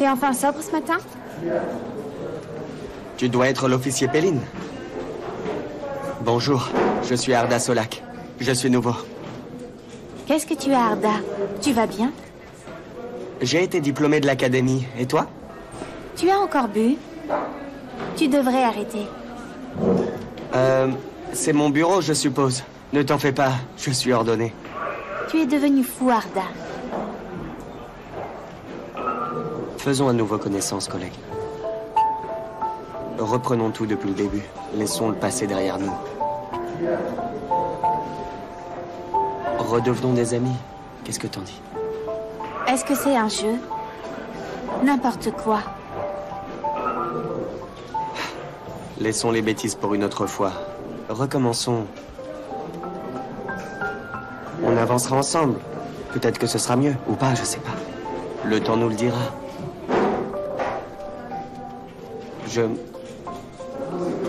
T'es enfin sobre ce matin? Tu dois être l'officier Péline. Bonjour, je suis Arda Solak. Je suis nouveau. Qu'est-ce que tu as, Arda? Tu vas bien? J'ai été diplômé de l'académie. Et toi? Tu as encore bu? Tu devrais arrêter. C'est mon bureau, je suppose. Ne t'en fais pas, je suis ordonné. Tu es devenu fou, Arda. Faisons à nouveau connaissance, collègue. Reprenons tout depuis le début. Laissons le passé derrière nous. Redevenons des amis. Qu'est-ce que t'en dis? Est-ce que c'est un jeu? N'importe quoi. Laissons les bêtises pour une autre fois. Recommençons. On avancera ensemble. Peut-être que ce sera mieux, ou pas, je sais pas. Le temps nous le dira.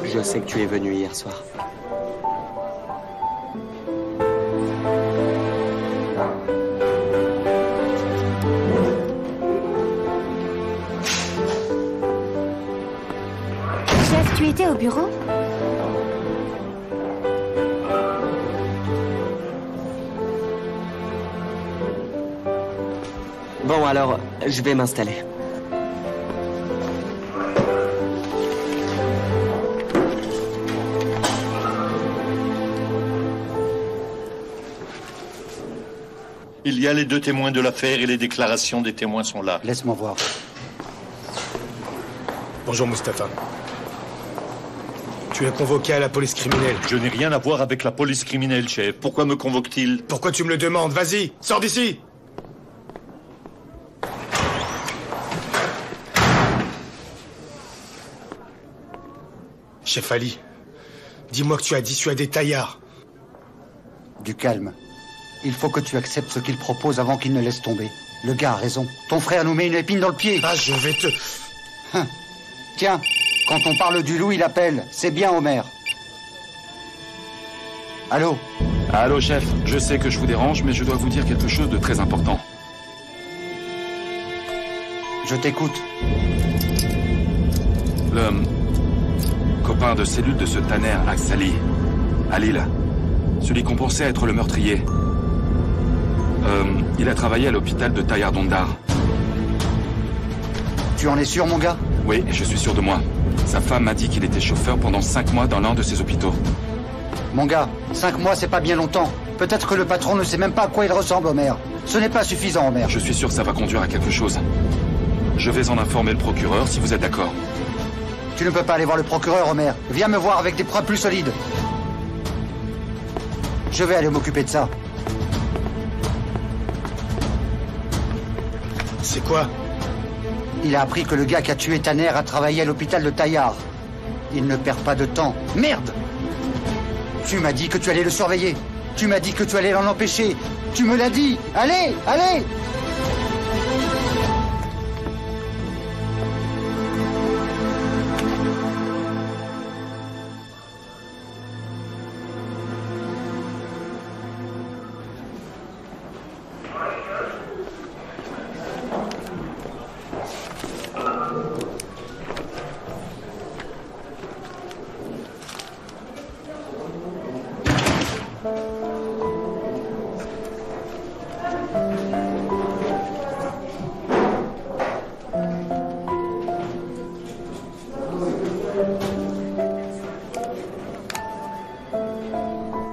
Je sais que tu es venu hier soir. Chef, tu étais au bureau? Bon, alors, je vais m'installer. Il y a les 2 témoins de l'affaire et les déclarations des témoins sont là. Laisse-moi voir. Bonjour Mustapha. Tu es convoqué à la police criminelle. Je n'ai rien à voir avec la police criminelle, chef. Pourquoi me convoque-t-il? Pourquoi tu me le demandes? Vas-y, sors d'ici! Chef Ali, dis-moi que tu as dissuadé Taillard. Du calme. Il faut que tu acceptes ce qu'il propose avant qu'il ne laisse tomber. Le gars a raison. Ton frère nous met une épine dans le pied. Ah, je vais te... Tiens, quand on parle du loup, il appelle. C'est bien, Homer. Allô? Allô, chef. Je sais que je vous dérange, mais je dois vous dire quelque chose de très important. Je t'écoute. Le copain de cellule de ce Taner Aksali, à Lille, celui qu'on pensait être le meurtrier, il a travaillé à l'hôpital de Taillardondar. Tu en es sûr, mon gars? Oui, je suis sûr de moi. Sa femme m'a dit qu'il était chauffeur pendant 5 mois dans l'un de ces hôpitaux. Mon gars, 5 mois, c'est pas bien longtemps. Peut-être que le patron ne sait même pas à quoi il ressemble, Homer. Ce n'est pas suffisant, Homer. Je suis sûr que ça va conduire à quelque chose. Je vais en informer le procureur, si vous êtes d'accord. Tu ne peux pas aller voir le procureur, Homer. Viens me voir avec des preuves plus solides. Je vais aller m'occuper de ça. C'est quoi? Il a appris que le gars qui a tué Tanner a travaillé à l'hôpital de Taillard. Il ne perd pas de temps. Merde! Tu m'as dit que tu allais le surveiller. Tu m'as dit que tu allais l'en empêcher. Tu me l'as dit. Allez, allez!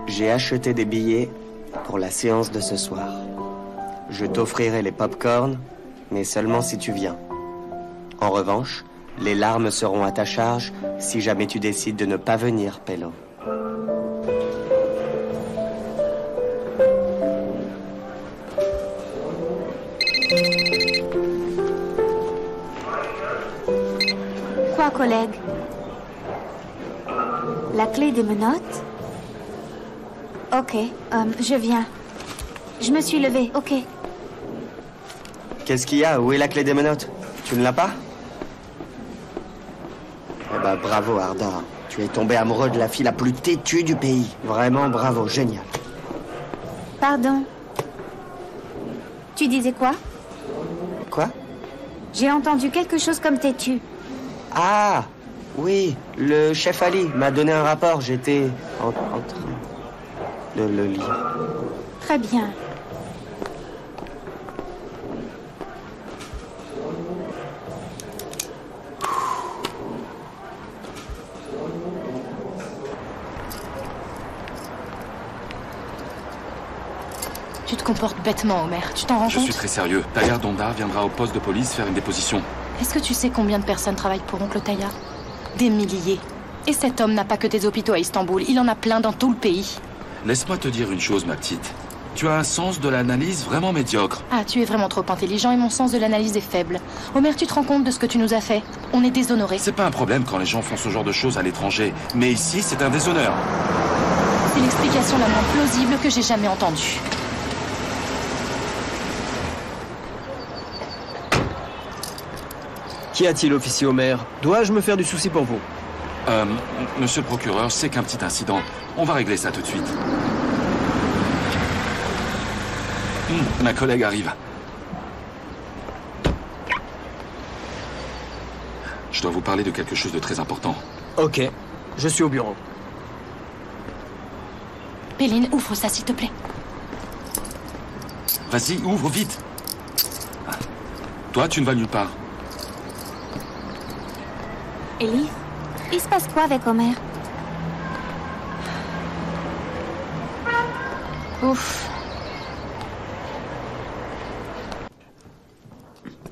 J'ai acheté des billets pour la séance de ce soir. Je t'offrirai les pop-corn, mais seulement si tu viens. En revanche, les larmes seront à ta charge si jamais tu décides de ne pas venir, Pello. Quoi, collègue? La clé des menottes? Ok, je viens. Je me suis levée, ok. Qu'est-ce qu'il y a? Où est la clé des menottes? Tu ne l'as pas? Eh ben, bravo, Arda. Tu es tombé amoureux de la fille la plus têtue du pays. Vraiment, bravo, génial. Pardon. Tu disais quoi? Quoi? J'ai entendu quelque chose comme têtu. Ah, oui, le chef Ali m'a donné un rapport. J'étais en train de le lire. Très bien. Tu te comportes bêtement, Homer. Tu t'en rends compte? Je suis très sérieux. Tayar Dondar viendra au poste de police faire une déposition. Est-ce que tu sais combien de personnes travaillent pour Oncle Tayar? Des milliers. Et cet homme n'a pas que des hôpitaux à Istanbul. Il en a plein dans tout le pays. Laisse-moi te dire une chose, ma petite. Tu as un sens de l'analyse vraiment médiocre. Ah, tu es vraiment trop intelligent et mon sens de l'analyse est faible. Homer, tu te rends compte de ce que tu nous as fait? On est déshonorés. C'est pas un problème quand les gens font ce genre de choses à l'étranger. Mais ici, c'est un déshonneur. C'est l'explication la moins plausible que j'ai jamais entendue. Qu'y a-t-il, officier Homer? Dois-je me faire du souci pour vous? Monsieur le procureur, c'est qu'un petit incident. On va régler ça tout de suite. Ma collègue arrive. Je dois vous parler de quelque chose de très important. Ok, je suis au bureau. Péline, ouvre ça, s'il te plaît. Vas-y, ouvre vite. Toi, tu ne vas nulle part. Ellie, il se passe quoi avec Homer? Ouf.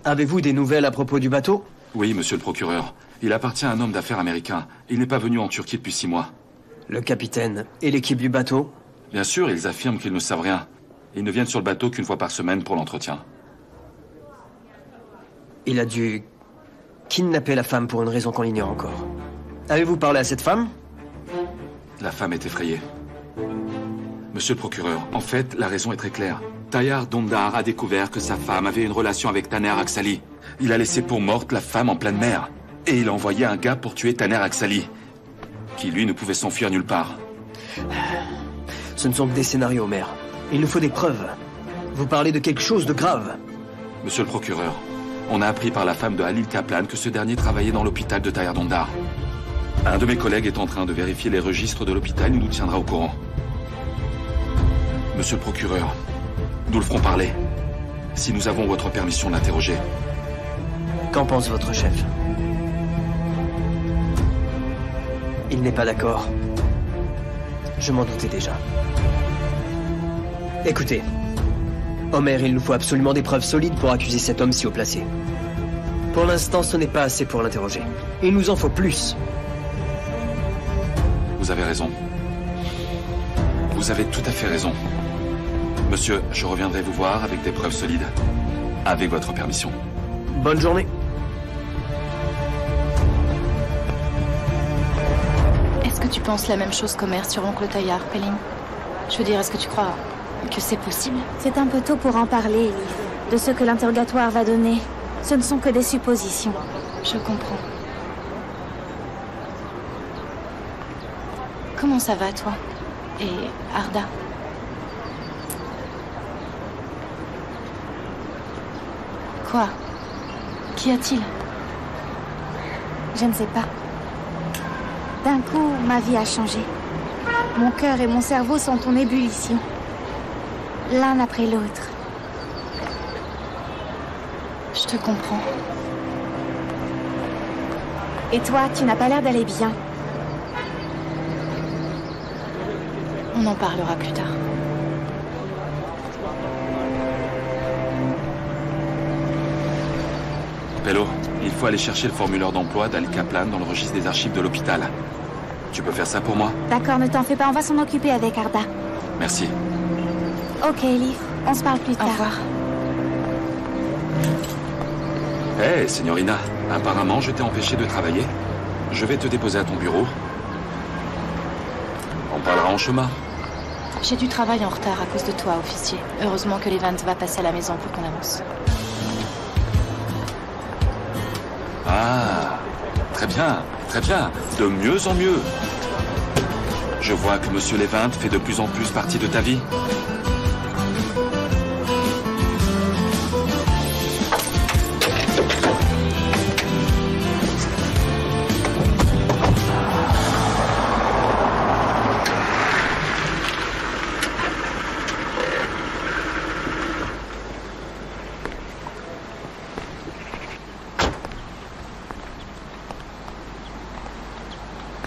Avez-vous des nouvelles à propos du bateau? Oui, monsieur le procureur. Il appartient à un homme d'affaires américain. Il n'est pas venu en Turquie depuis 6 mois. Le capitaine et l'équipe du bateau? Bien sûr, ils affirment qu'ils ne savent rien. Ils ne viennent sur le bateau qu'une fois par semaine pour l'entretien. Il a dû kidnapper la femme pour une raison qu'on ignore encore. Avez-vous parlé à cette femme? La femme est effrayée. Monsieur le procureur, en fait, la raison est très claire. Tayar Dondar a découvert que sa femme avait une relation avec Taner Aksali. Il a laissé pour morte la femme en pleine mer. Et il a envoyé un gars pour tuer Taner Aksali, qui lui ne pouvait s'enfuir nulle part. Ce ne sont que des scénarios, Homer. Il nous faut des preuves. Vous parlez de quelque chose de grave. Monsieur le procureur, on a appris par la femme de Halil Kaplan que ce dernier travaillait dans l'hôpital de Tayar Dondar. Un de mes collègues est en train de vérifier les registres de l'hôpital, il nous tiendra au courant. Monsieur le procureur, nous le ferons parler, si nous avons votre permission de l'interroger. Qu'en pense votre chef? Il n'est pas d'accord. Je m'en doutais déjà. Écoutez, Homer, il nous faut absolument des preuves solides pour accuser cet homme si haut placé. Pour l'instant, ce n'est pas assez pour l'interroger. Il nous en faut plus. Vous avez raison. Vous avez tout à fait raison. Monsieur, je reviendrai vous voir avec des preuves solides. Avec votre permission. Bonne journée. Est-ce que tu penses la même chose qu'Homer sur Oncle Tayar, Péline? Je veux dire, est-ce que tu crois que c'est possible? C'est un peu tôt pour en parler, Ellie. De ce que l'interrogatoire va donner, ce ne sont que des suppositions. Je comprends. Comment ça va, toi? Et Arda? Quoi? Qu'y a-t-il? Je ne sais pas. D'un coup, ma vie a changé. Mon cœur et mon cerveau sont en ébullition. L'un après l'autre. Je te comprends. Et toi, tu n'as pas l'air d'aller bien. On en parlera plus tard. Pello, il faut aller chercher le formulaire d'emploi d'Al Kaplan dans le registre des archives de l'hôpital. Tu peux faire ça pour moi? D'accord, ne t'en fais pas, on va s'en occuper avec Arda. Merci. Ok, Elif, on se parle plus tard. Au revoir. Hé, signorina, apparemment je t'ai empêché de travailler. Je vais te déposer à ton bureau. On parlera en chemin. J'ai du travail en retard à cause de toi, officier. Heureusement que l'Evans va passer à la maison pour qu'on avance. Ah, très bien, très bien. De mieux en mieux. Je vois que Monsieur Levant fait de plus en plus partie de ta vie.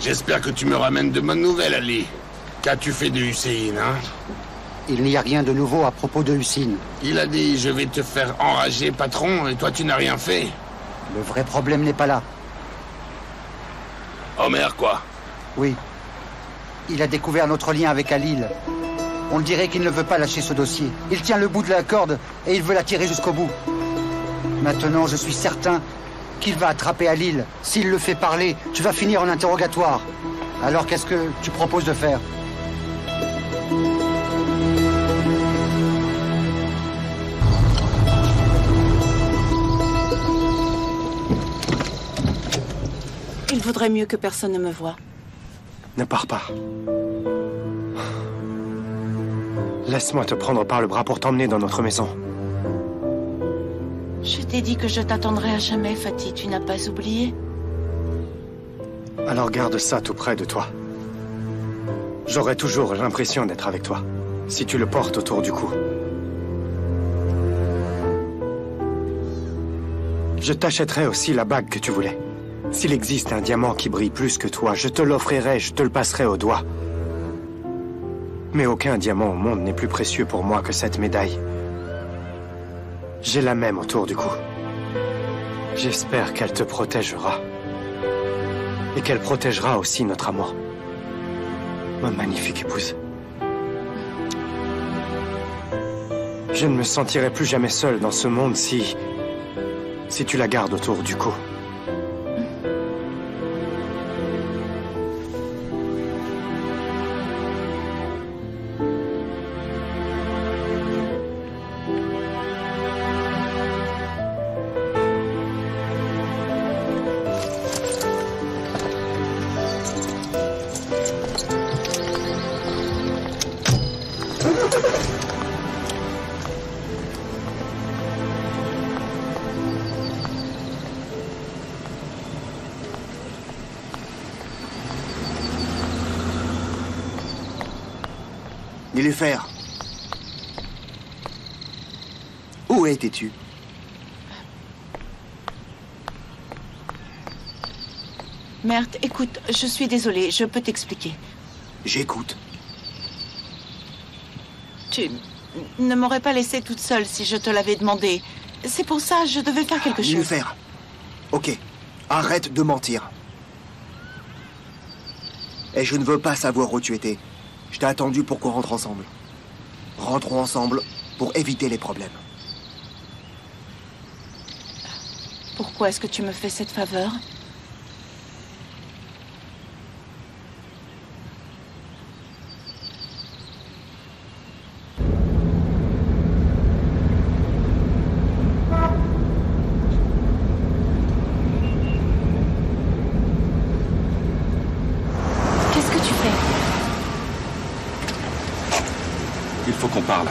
J'espère que tu me ramènes de bonnes nouvelles, Ali. Qu'as-tu fait de Hussein, hein? Il n'y a rien de nouveau à propos de Hussein. Il a dit « Je vais te faire enrager, patron », et toi tu n'as rien fait. Le vrai problème n'est pas là. Omer, quoi? Oui. Il a découvert notre lien avec Halil. On dirait qu'il ne veut pas lâcher ce dossier. Il tient le bout de la corde et il veut la tirer jusqu'au bout. Maintenant, je suis certain qu'il va attraper Halil. S'il le fait parler, tu vas finir en interrogatoire. Alors qu'est-ce que tu proposes de faire? Il vaudrait mieux que personne ne me voie. Ne pars pas. Laisse-moi te prendre par le bras pour t'emmener dans notre maison. Je t'ai dit que je t'attendrai à jamais, Fatih. Tu n'as pas oublié? Alors garde ça tout près de toi. J'aurai toujours l'impression d'être avec toi, si tu le portes autour du cou. Je t'achèterai aussi la bague que tu voulais. S'il existe un diamant qui brille plus que toi, je te l'offrirai, je te le passerai au doigt. Mais aucun diamant au monde n'est plus précieux pour moi que cette médaille. J'ai la même autour du cou. J'espère qu'elle te protégera. Et qu'elle protégera aussi notre amour. Ma magnifique épouse. Je ne me sentirai plus jamais seul dans ce monde si tu la gardes autour du cou. Niloufer. Où étais-tu? Merde, écoute, je suis désolée, je peux t'expliquer. J'écoute. Tu ne m'aurais pas laissée toute seule si je te l'avais demandé. C'est pour ça, je devais faire quelque chose. Niloufer. Ok, arrête de mentir. Et je ne veux pas savoir où tu étais. Je t'ai attendu pour qu'on rentre ensemble. Rentrons ensemble pour éviter les problèmes. Pourquoi est-ce que tu me fais cette faveur? Il faut qu'on parle.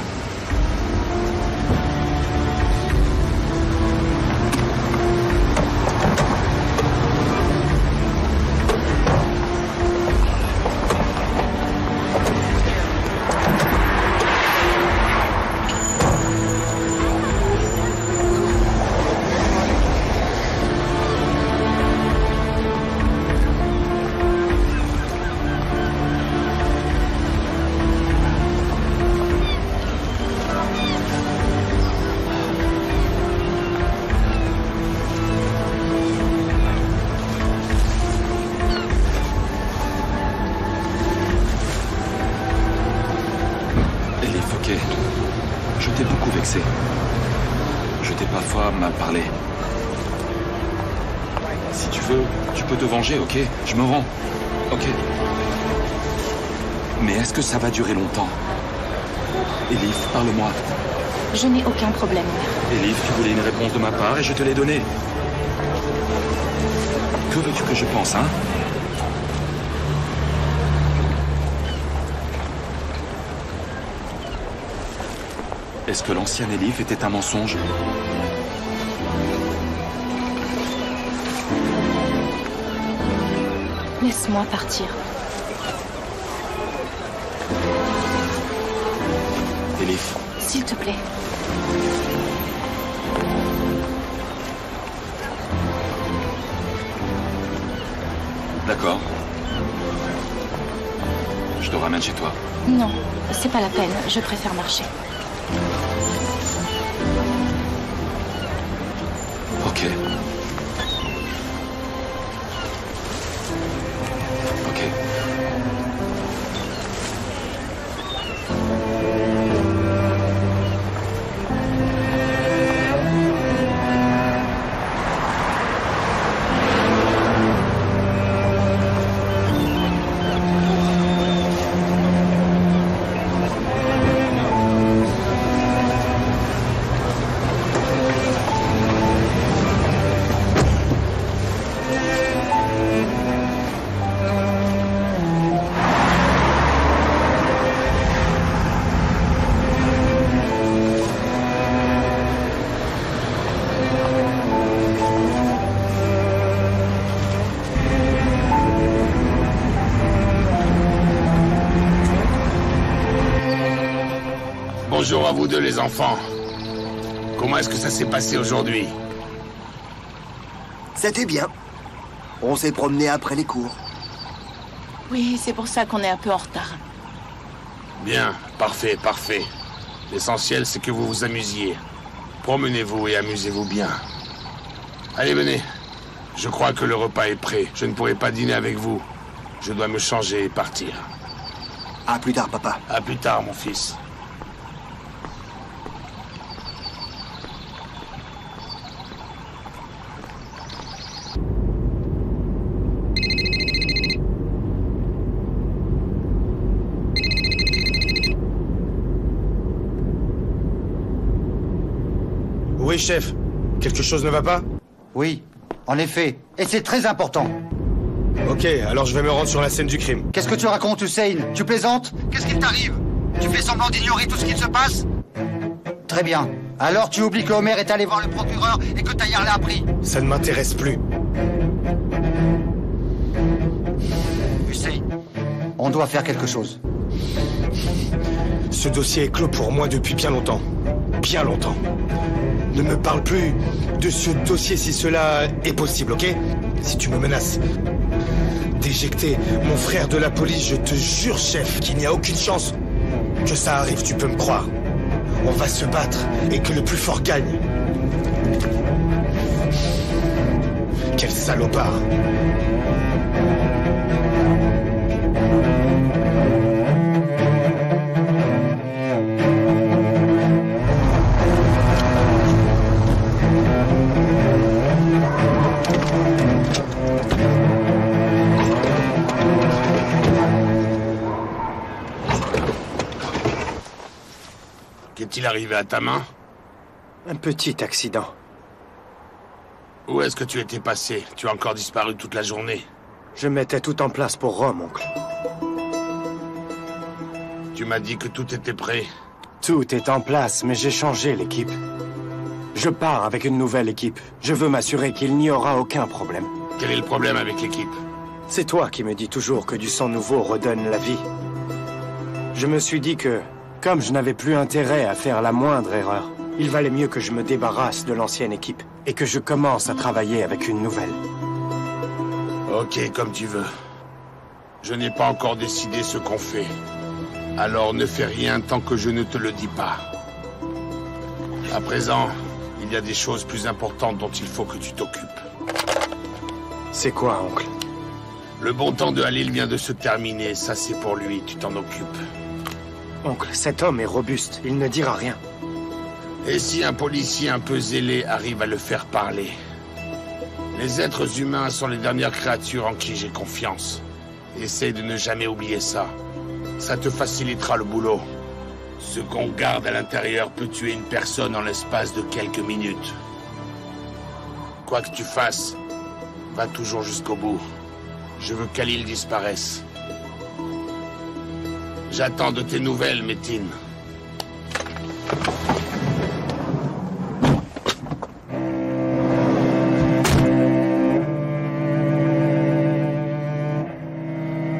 Je t'ai beaucoup vexé. Je t'ai parfois mal parlé. Si tu veux, tu peux te venger, ok? Je me rends. Ok. Mais est-ce que ça va durer longtemps? Elif, parle-moi. Je n'ai aucun problème. Elif, tu voulais une réponse de ma part et je te l'ai donnée. Que veux-tu que je pense, hein? Est-ce que l'ancien Elif était un mensonge? Laisse-moi partir. Elif. S'il te plaît. D'accord. je te ramène chez toi? Non, c'est pas la peine. Je préfère marcher. Ok. Ok. Bonjour à vous deux les enfants. Comment est-ce que ça s'est passé aujourd'hui? C'était bien. On s'est promené après les cours. Oui, c'est pour ça qu'on est un peu en retard. Bien, parfait, parfait. L'essentiel, c'est que vous vous amusiez. Promenez-vous et amusez-vous bien. Allez, venez. Je crois que le repas est prêt. Je ne pourrai pas dîner avec vous. Je dois me changer et partir. À plus tard, papa. À plus tard, mon fils. Oui, chef. Quelque chose ne va pas? Oui, en effet. Et c'est très important. Ok, alors je vais me rendre sur la scène du crime. Qu'est-ce que tu racontes, Hussein? Tu plaisantes? Qu'est-ce qui t'arrive? Tu fais semblant d'ignorer tout ce qui se passe? Très bien. Alors tu oublies que Homer est allé voir le procureur et que Taillard l'a appris. Ça ne m'intéresse plus. Hussein, on doit faire quelque chose. Ce dossier est clos pour moi depuis bien longtemps. Bien longtemps. Ne me parle plus de ce dossier si cela est possible, ok? Si tu me menaces d'éjecter mon frère de la police, je te jure, chef, qu'il n'y a aucune chance que ça arrive, tu peux me croire. On va se battre et que le plus fort gagne. Quel salopard! Qu'est-il arrivé à ta main? Un petit accident. Où est-ce que tu étais passé? Tu as encore disparu toute la journée. Je mettais tout en place pour Rome, oncle. Tu m'as dit que tout était prêt. Tout est en place, mais j'ai changé l'équipe. Je pars avec une nouvelle équipe. Je veux m'assurer qu'il n'y aura aucun problème. Quel est le problème avec l'équipe? C'est toi qui me dis toujours que du sang nouveau redonne la vie. Je me suis dit que, comme je n'avais plus intérêt à faire la moindre erreur, il valait mieux que je me débarrasse de l'ancienne équipe et que je commence à travailler avec une nouvelle. Ok, comme tu veux. Je n'ai pas encore décidé ce qu'on fait. Alors ne fais rien tant que je ne te le dis pas. À présent, il y a des choses plus importantes dont il faut que tu t'occupes. C'est quoi, oncle? Le bon temps de Halil vient de se terminer, ça c'est pour lui, tu t'en occupes. Oncle, cet homme est robuste, il ne dira rien. Et si un policier un peu zélé arrive à le faire parler? Les êtres humains sont les dernières créatures en qui j'ai confiance. Essaye de ne jamais oublier ça. Ça te facilitera le boulot. Ce qu'on garde à l'intérieur peut tuer une personne en l'espace de quelques minutes. Quoi que tu fasses, va toujours jusqu'au bout. Je veux qu'Halil disparaisse. J'attends de tes nouvelles, Métine.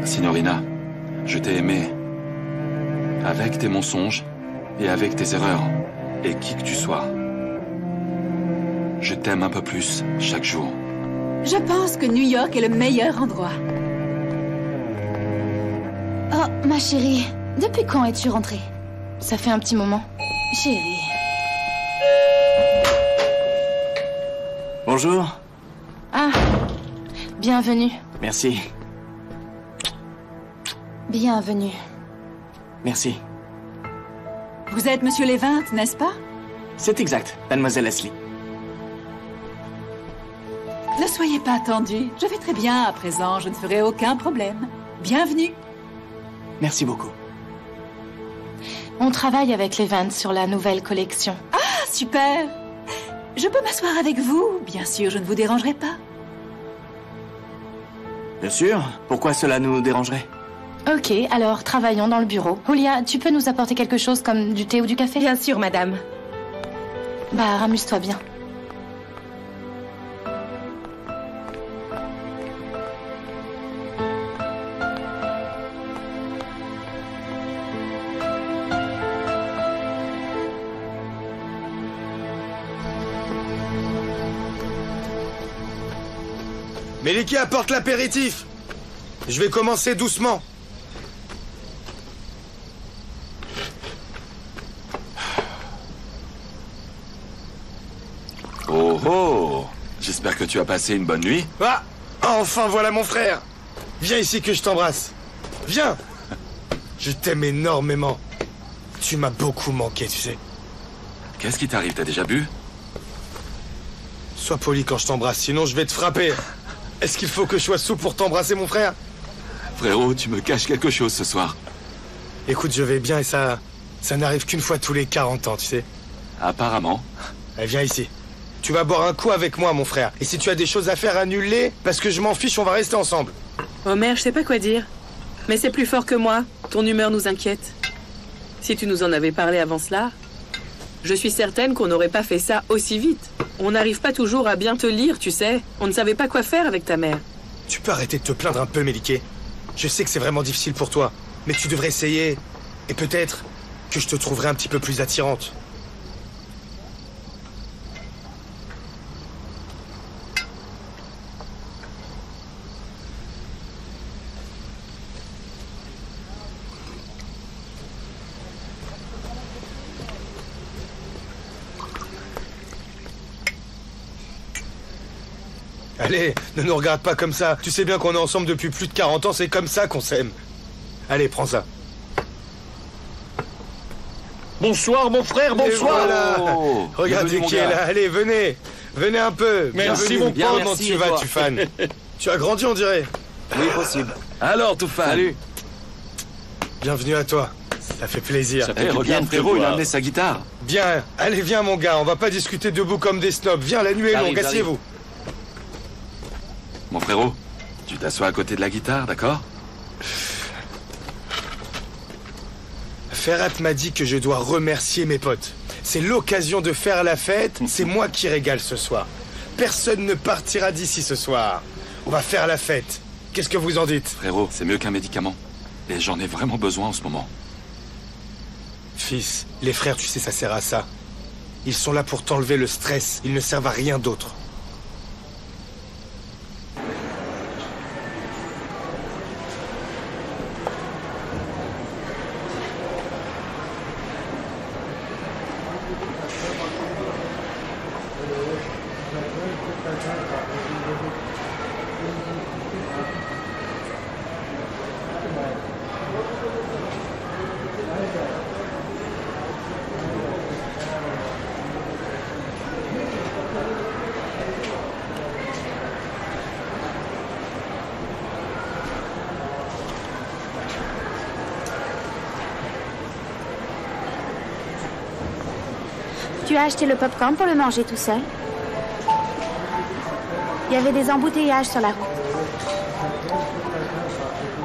Signorina, je t'ai aimé. Avec tes mensonges et avec tes erreurs. Et qui que tu sois. Je t'aime un peu plus chaque jour. Je pense que New York est le meilleur endroit. Oh, ma chérie, depuis quand es-tu rentrée? Ça fait un petit moment. Chérie. Bonjour. Ah, bienvenue. Merci. Bienvenue. Merci. Vous êtes Monsieur Levint, n'est-ce pas? C'est exact, mademoiselle Leslie. Ne soyez pas attendue. Je vais très bien à présent, je ne ferai aucun problème. Bienvenue. Merci beaucoup. On travaille avec les Vans sur la nouvelle collection. Ah, super. Je peux m'asseoir avec vous? Bien sûr, je ne vous dérangerai pas. Bien sûr. Pourquoi cela nous dérangerait? Ok, alors travaillons dans le bureau. Julia, tu peux nous apporter quelque chose comme du thé ou du café? Bien sûr, madame. Bah, amuse-toi bien. Meliki apporte l'apéritif. Je vais commencer doucement. Oh oh! J'espère que tu as passé une bonne nuit. Ah! Enfin voilà mon frère. Viens ici que je t'embrasse. Viens. Je t'aime énormément. Tu m'as beaucoup manqué, tu sais. Qu'est-ce qui t'arrive? T'as déjà bu? Sois poli quand je t'embrasse, sinon je vais te frapper. Est-ce qu'il faut que je sois sous pour t'embrasser, mon frère? Frérot, tu me caches quelque chose ce soir. Écoute, je vais bien et ça n'arrive qu'une fois tous les 40 ans, tu sais. Apparemment. Allez, viens ici. Tu vas boire un coup avec moi, mon frère. Et si tu as des choses à faire, annule-les, parce que je m'en fiche, on va rester ensemble. Homer, je sais pas quoi dire. Mais c'est plus fort que moi. Ton humeur nous inquiète. Si tu nous en avais parlé avant cela, je suis certaine qu'on n'aurait pas fait ça aussi vite. On n'arrive pas toujours à bien te lire, tu sais. On ne savait pas quoi faire avec ta mère. Tu peux arrêter de te plaindre un peu, Melike. Je sais que c'est vraiment difficile pour toi, mais tu devrais essayer. Et peut-être que je te trouverai un petit peu plus attirante. Allez, ne nous regarde pas comme ça. Tu sais bien qu'on est ensemble depuis plus de 40 ans, c'est comme ça qu'on s'aime. Allez, prends ça. Bonsoir, mon frère, bonsoir. Et voilà. Oh, Regardez qui est là. Allez, venez. Venez un peu. Merci, mon pote. Comment merci, tu vas, Tufan? Tu as grandi, on dirait. Oui, possible. Alors, Tufan. Salut. Bienvenue à toi. Ça fait plaisir. Eh, regarde, frérot, il a amené sa guitare. Bien. Allez, viens, mon gars. On va pas discuter debout comme des snobs. Viens, la nuit est longue. Asseyez-vous. Mon frérot, tu t'assois à côté de la guitare, d'accord? Ferhat m'a dit que je dois remercier mes potes. C'est l'occasion de faire la fête, c'est moi qui régale ce soir. Personne ne partira d'ici ce soir. On va faire la fête. Qu'est-ce que vous en dites? Frérot, c'est mieux qu'un médicament. Et j'en ai vraiment besoin en ce moment. Fils, les frères, tu sais, ça sert à ça. Ils sont là pour t'enlever le stress. Ils ne servent à rien d'autre. Tu as acheté le popcorn pour le manger tout seul? Il y avait des embouteillages sur la route.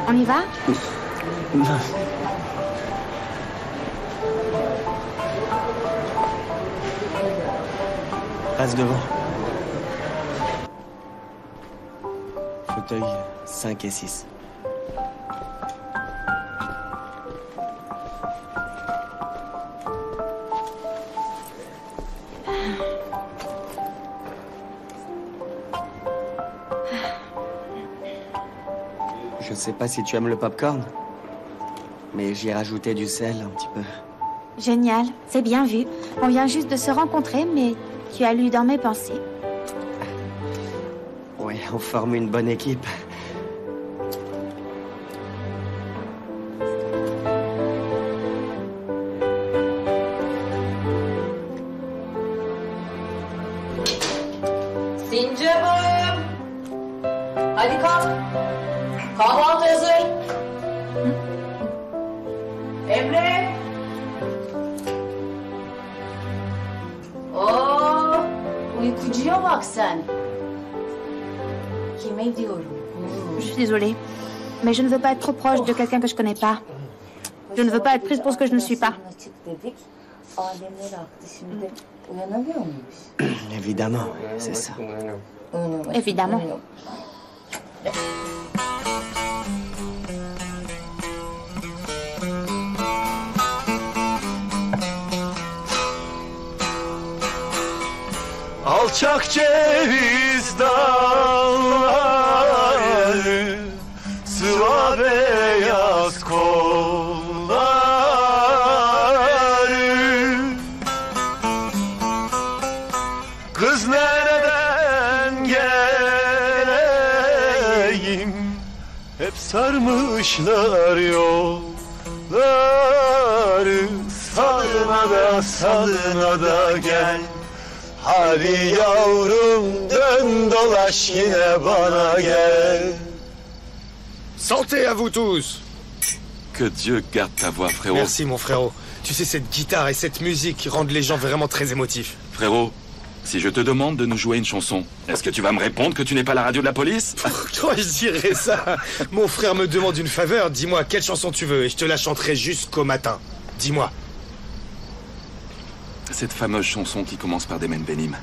On y va? Passe devant. Fauteuil 5 et 6. Je sais pas si tu aimes le popcorn. mais j'y ai rajouté du sel un petit peu. Génial, c'est bien vu. On vient juste de se rencontrer, mais tu as lu dans mes pensées. Ouais, on forme une bonne équipe. Sincap'ım. Hadi kalk. Kahvaltı hazır. Emre. Oo, uykucuya bak sen. Kime diyorum? Je suis désolée, mais je ne veux pas être trop proche de quelqu'un que je connais pas. Je ne veux pas être prise pour ce que je ne suis pas. Évidemment, c'est ça. Évidemment. Alçak ceviz dalları, sıva beyaz kolları. Kız nereden geleyim, hep sarmışlar yolları. Salına da salına da gel. Hadi yavrum dön dolaş yine bana gel. Santé à vous tous! Que Dieu garde ta voix, frérot. Merci, mon frérot. Tu sais, cette guitare et cette musique rendent les gens vraiment très émotifs. Frérot, si je te demande de nous jouer une chanson, est-ce que tu vas me répondre que tu n'es pas la radio de la police? Pourquoi je dirais ça? Mon frère me demande une faveur, dis-moi quelle chanson tu veux et je te la chanterai jusqu'au matin. Dis-moi. Cette fameuse chanson qui commence par des Men Benim.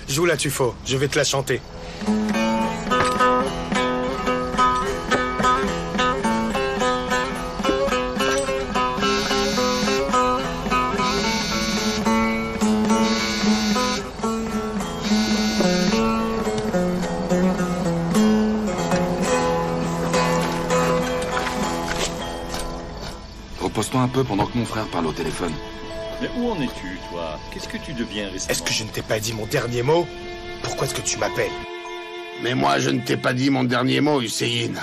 Joue-la, Tufo, je vais te la chanter. Repose-toi un peu pendant que mon frère parle au téléphone. Mais où en es-tu, toi? Qu'est-ce que tu deviens récemment? Est-ce que je ne t'ai pas dit mon dernier mot? Pourquoi est-ce que tu m'appelles? Mais moi, je ne t'ai pas dit mon dernier mot, Hussein.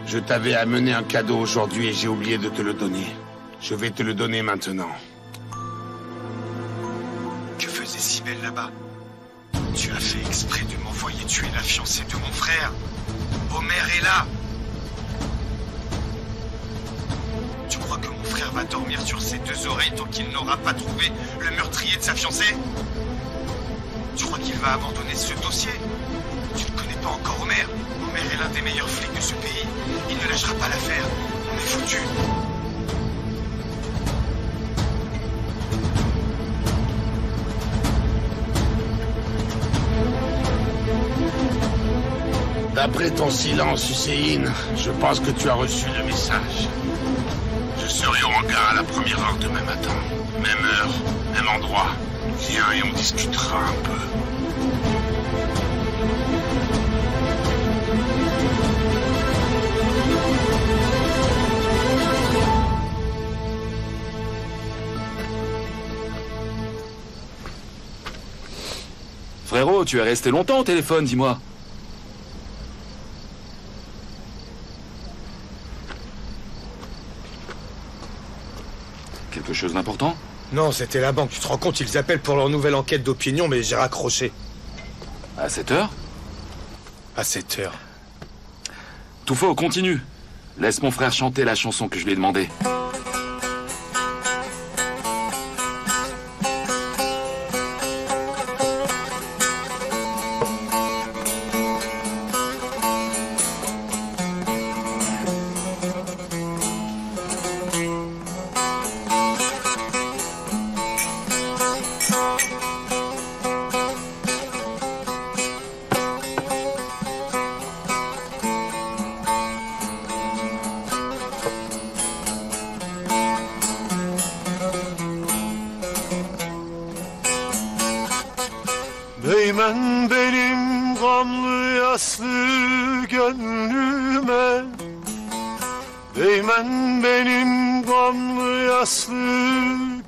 Je t'avais amené un cadeau aujourd'hui et j'ai oublié de te le donner. Je vais te le donner maintenant. Que faisait si belle là-bas? Tu as fait exprès de m'envoyer tuer la fiancée de mon frère. Omer est là. Tu crois que mon frère va dormir sur ses deux oreilles tant qu'il n'aura pas trouvé le meurtrier de sa fiancée? Tu crois qu'il va abandonner ce dossier? Tu ne connais pas encore Omer. Omer est l'un des meilleurs flics de ce pays. Il ne lâchera pas l'affaire. On est foutus. D'après ton silence, Hussein, je pense que tu as reçu le message. Je serai au hangar à la première heure demain matin. Même heure, même endroit. Viens et on discutera un peu. Frérot, tu es resté longtemps au téléphone, dis-moi. Quelque chose d'important? Non, c'était la banque. Tu te rends compte, ils appellent pour leur nouvelle enquête d'opinion, mais j'ai raccroché. À 7 heures? À 7 heures. Tufo, continue. Laisse mon frère chanter la chanson que je lui ai demandé. Değmen benim gamlı yastığım. gönlüme, değmen benim gamlı yaslı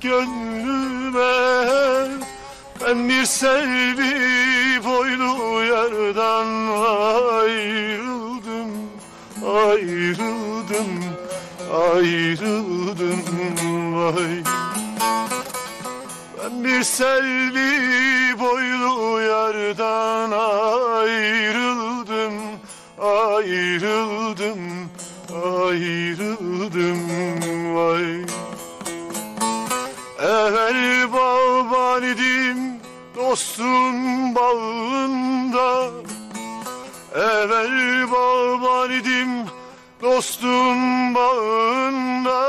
gönlüme. Ben bir selvi boylu yardan ayrıldım, ayrıldım, ayrıldım vay. Ben bir selvi boylu yardan ayrıldım, ayrıldım, ayrıldım vay. Evvel bağban idim dostun bağında, evvel bağban idim dostun bağında.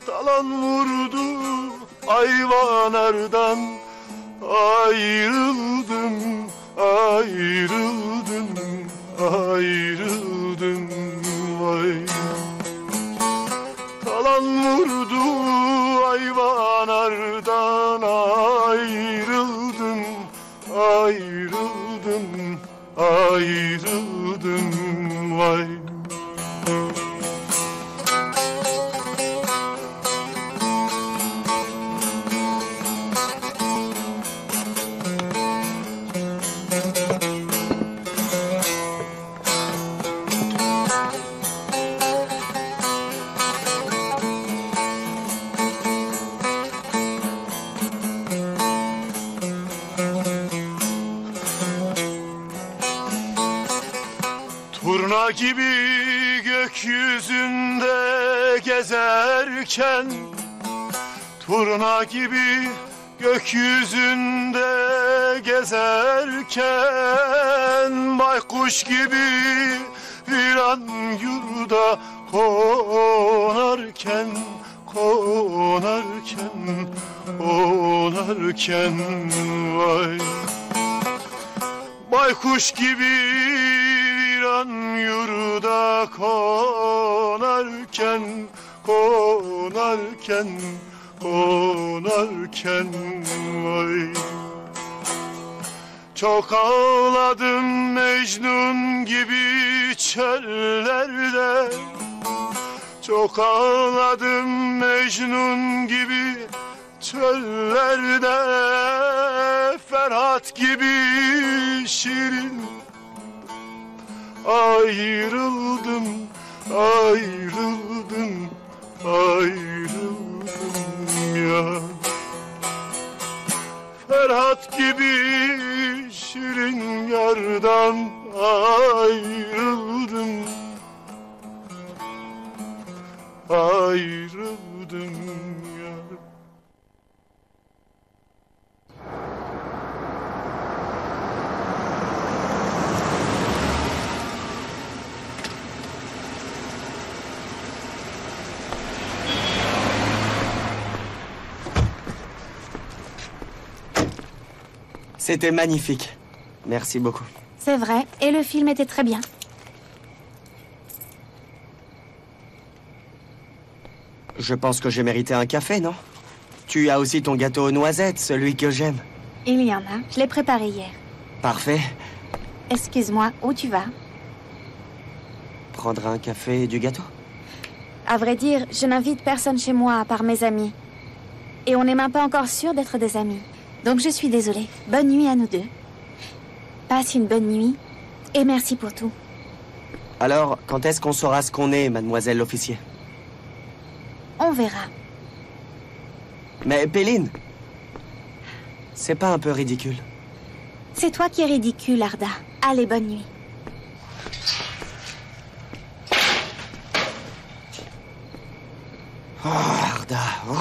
Talan vurdu ayvanardan, ayrıldım, ayrıldım, ayrıldım vay. Talan vurdu ayvanardan, ayrıldım, ayrıldım, ayrıldım vay. Turna gibi gökyüzünde gezerken, turna gibi gökyüzünde gezerken, baykuş gibi viran yurda konarken, konarken, konarken vay. Baykuş gibi viran yurda konarken, konarken, konarken vay. Çok ağladım Mecnun gibi çöllerde, çok ağladım Mecnun gibi çöllerde. Ferhat gibi şirin ayrıldım, ayrıldım, ayrıldım ya. Ferhat gibi şirin yardan ayrıldım, ayrıldım ya. C'était magnifique. Merci beaucoup. C'est vrai, et le film était très bien. Je pense que j'ai mérité un café, non? Tu as aussi ton gâteau aux noisettes, celui que j'aime. Il y en a, je l'ai préparé hier. Parfait. Excuse-moi, où tu vas? Prendre un café et du gâteau? À vrai dire, je n'invite personne chez moi à part mes amis. Et on n'est même pas encore sûr d'être des amis. Donc je suis désolée. Bonne nuit à nous deux. Passe une bonne nuit et merci pour tout. Alors, quand est-ce qu'on saura ce qu'on est, mademoiselle l'officier? On verra. Mais Péline, c'est pas un peu ridicule? C'est toi qui es ridicule, Arda. Allez, bonne nuit. Oh, Arda. Oh.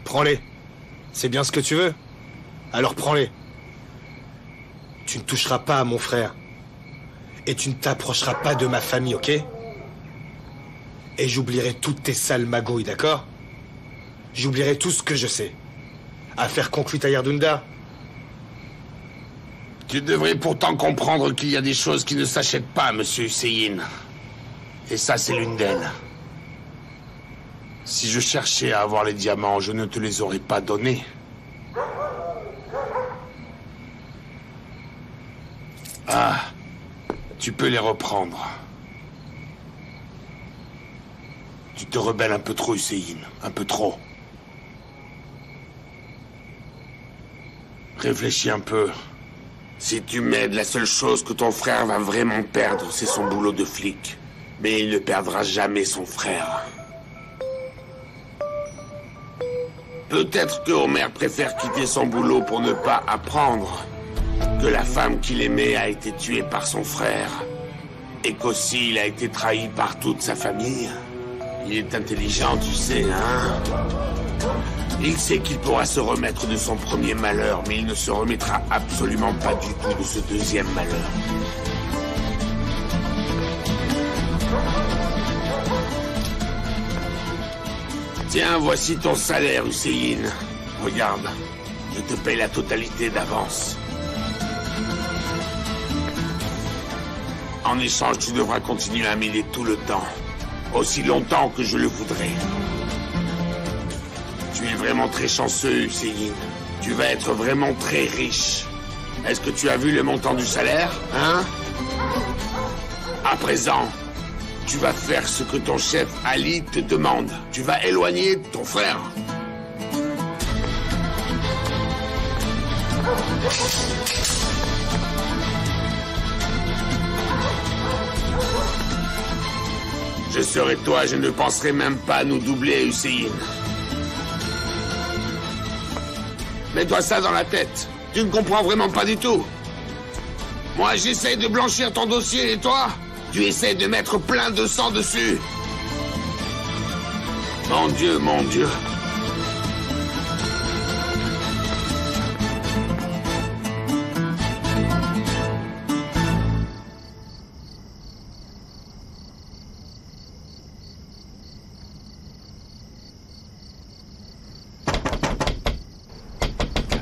Prends-les. C'est bien ce que tu veux? Alors prends-les. Tu ne toucheras pas à mon frère. Et tu ne t'approcheras pas de ma famille, ok? Et j'oublierai toutes tes sales magouilles, d'accord? J'oublierai tout ce que je sais. Affaire conclue Tayyar Dunda. Tu devrais pourtant comprendre qu'il y a des choses qui ne s'achètent pas, monsieur Hussein. Et ça, c'est l'une d'elles. Si je cherchais à avoir les diamants, je ne te les aurais pas donnés. Ah, tu peux les reprendre. Tu te rebelles un peu trop, Hussein. Un peu trop. Réfléchis un peu. Si tu m'aides, la seule chose que ton frère va vraiment perdre, c'est son boulot de flic. Mais il ne perdra jamais son frère. Peut-être que Homer préfère quitter son boulot pour ne pas apprendre que la femme qu'il aimait a été tuée par son frère et qu'aussi il a été trahi par toute sa famille. Il est intelligent, tu sais, hein? Il sait qu'il pourra se remettre de son premier malheur, mais il ne se remettra absolument pas du tout de ce deuxième malheur. Tiens, voici ton salaire, Hussein. Regarde, je te paye la totalité d'avance. En échange, tu devras continuer à m'aider tout le temps. Aussi longtemps que je le voudrais. Tu es vraiment très chanceux, Hussein. Tu vas être vraiment très riche. Est-ce que tu as vu le montant du salaire, hein? À présent, tu vas faire ce que ton chef Ali te demande. Tu vas éloigner ton frère. Je serai toi, je ne penserai même pas à nous doubler, Hussein. Mets-toi ça dans la tête. Tu ne comprends vraiment pas du tout. Moi, j'essaie de blanchir ton dossier et toi, tu essaies de mettre plein de sang dessus. Mon Dieu, mon Dieu.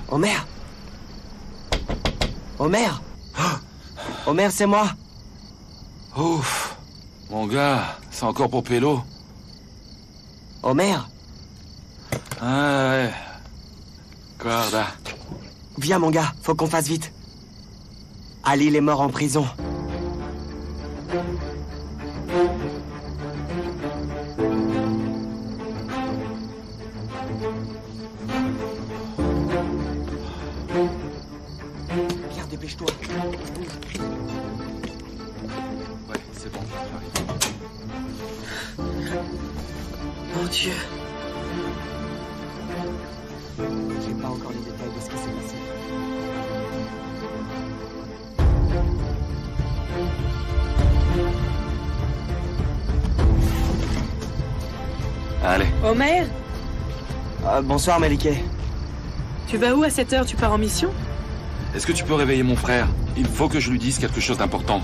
Homer! Homer! Homer, c'est moi! Ouf! Mon gars, c'est encore pour Pélo? Homer! Ah ouais. Guarda. Viens, mon gars, faut qu'on fasse vite. Ali, il est mort en prison. Pierre, dépêche-toi. Ouais, c'est bon, j'arrive. Mon Dieu. J'ai pas encore les détails de ce qui s'est passé. Allez. Homer? Bonsoir, Melike. Tu vas où à cette heure? Tu pars en mission? Est-ce que tu peux réveiller mon frère? Il faut que je lui dise quelque chose d'important.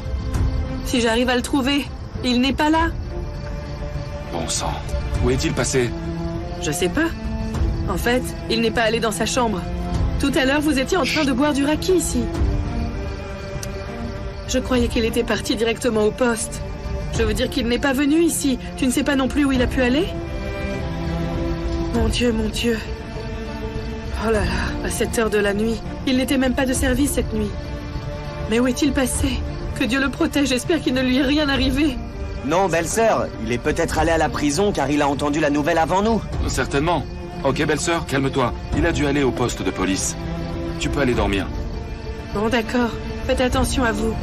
Si j'arrive à le trouver, il n'est pas là. Bon sang. Où est-il passé? Je sais pas. En fait, il n'est pas allé dans sa chambre. Tout à l'heure, vous étiez en train de boire du raki ici. Je croyais qu'il était parti directement au poste. Je veux dire qu'il n'est pas venu ici. Tu ne sais pas non plus où il a pu aller? Mon Dieu, mon Dieu. Oh là là, à cette heure de la nuit. Il n'était même pas de service cette nuit. Mais où est-il passé? Que Dieu le protège, j'espère qu'il ne lui est rien arrivé. Non, belle-sœur, il est peut-être allé à la prison car il a entendu la nouvelle avant nous. Certainement. Ok, belle-sœur, calme-toi. Il a dû aller au poste de police. Tu peux aller dormir. Bon, d'accord. Faites attention à vous.